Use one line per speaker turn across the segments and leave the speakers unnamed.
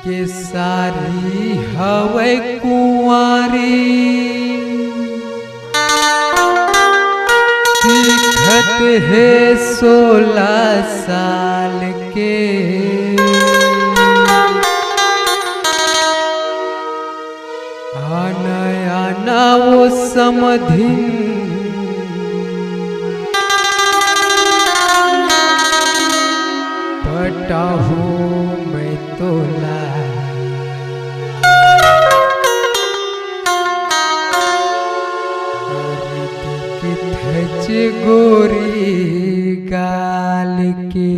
के सारी हवे कुंवारी दिखत है 16 साल के आना आना वो समधिन पटा हूँ मैं तोला धज गोरी गाल के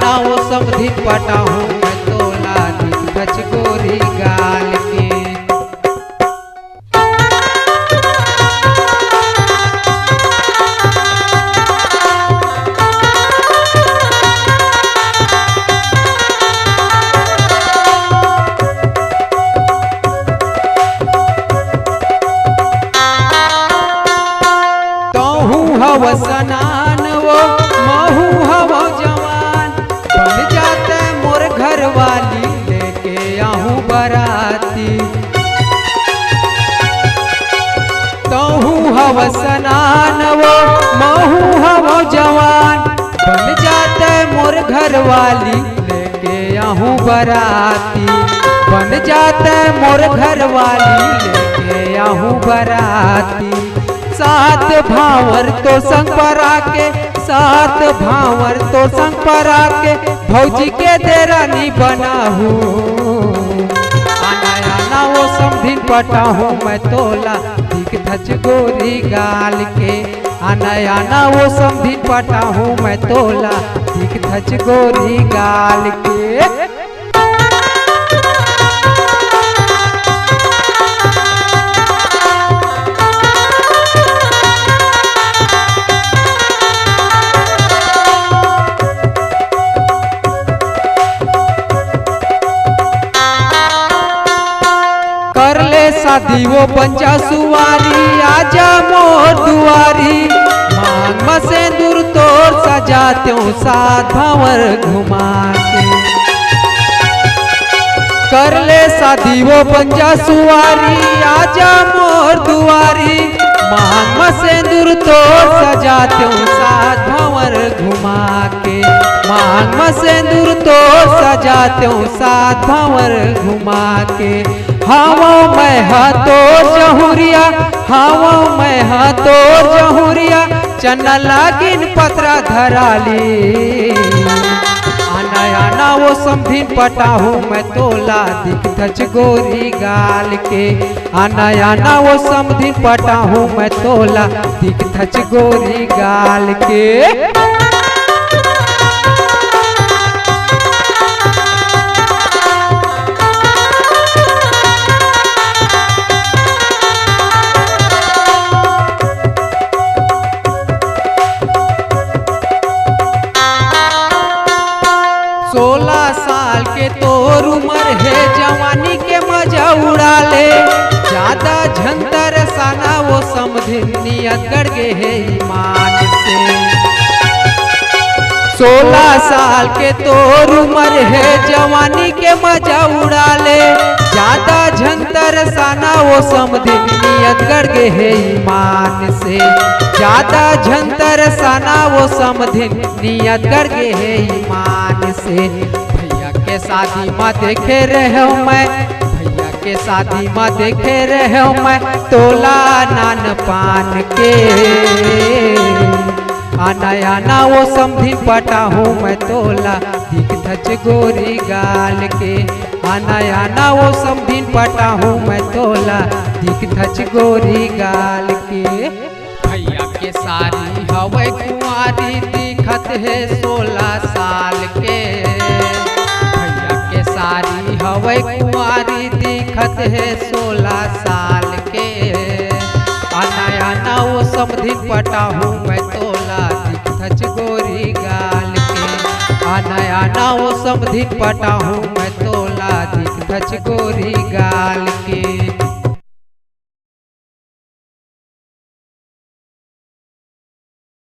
पटा हूँ मैं तोला दिखच गोरी गाल के तोहू हव सनान वो महू हव जवान बन जाते मोर घर वाली लेके आहूँ बराती तोहू हव सनान वो महू हव जवान बन जाते मोर घर वाली लेके आहूँ बराती बन जाते मोर घर वाली लेके आहूँ बराती सात भावर तो संग पर आके सात भावर तो संग पर आके भौजी के देरानी बनाहू आना आना वो समधिन पटा हूँ मैं तोला दिख धज गोरी गाल के आना आना वो समधिन पटा हूँ मैं तोला दिख धज गोरी गाल के कर ले शादी वो पंचा सुवारी आजा मोर दुआरी मांग में सिंदूर तोर सजाते हूँ साथ भंवर घुमा के कर ले शादी वो पंचा सुवारी आजा मोर दुआरी मांग में सिंदूर तोर सजाते हूँ साथ भंवर घुमा के मांग में सिंदूर तोर सजाते हूँ साथ भंवर घुमा के हावा मैं हाथो जहुरिया हावा मैं हाथो जहुरिया चन्ना लागिन पत्रा धराली आना आना वो समधिन पटा हूँ मैं तोला दिख धज गोरी गाल के आना आना वो समधिन पटा हूँ मैं तोला दिख धज गोरी गाल के साल के तोर उम्र है जवानी के मजा उड़ा ले ज्यादा झंतर साना वो समधिन नियत गड़ गे है ईमान से 16 साल के तोर उम्र है जवानी के मजा उड़ा ले ज्यादा झंतर साना वो समधिन नियत गड़ गे है ईमान से ज्यादा झंतर साना वो समधिन नियत गड़ गे है ईमान से के शादी में देखे रहे मैं भैया के शादी में देखे रहे मैं तोला नान पान के आना आना वो समधी पटा हूँ मैं तोला दिख धच गोरी गाल के। आना आना वो समधिन पटाहूँ मैं तोला दिख धच गोरी गाल के। भैया के सारी हवै कुंवारी दिखत है 16 साल के। भैया के सारी हवै कुंवारी दिखत है 16 साल के। आना आना वो समधिन पटाहूँ मैं तोला दिख धच गोरी गाल के। आना आना वो समधिन पटाहूँ मैं तोला दिख धच गोरी गाल के।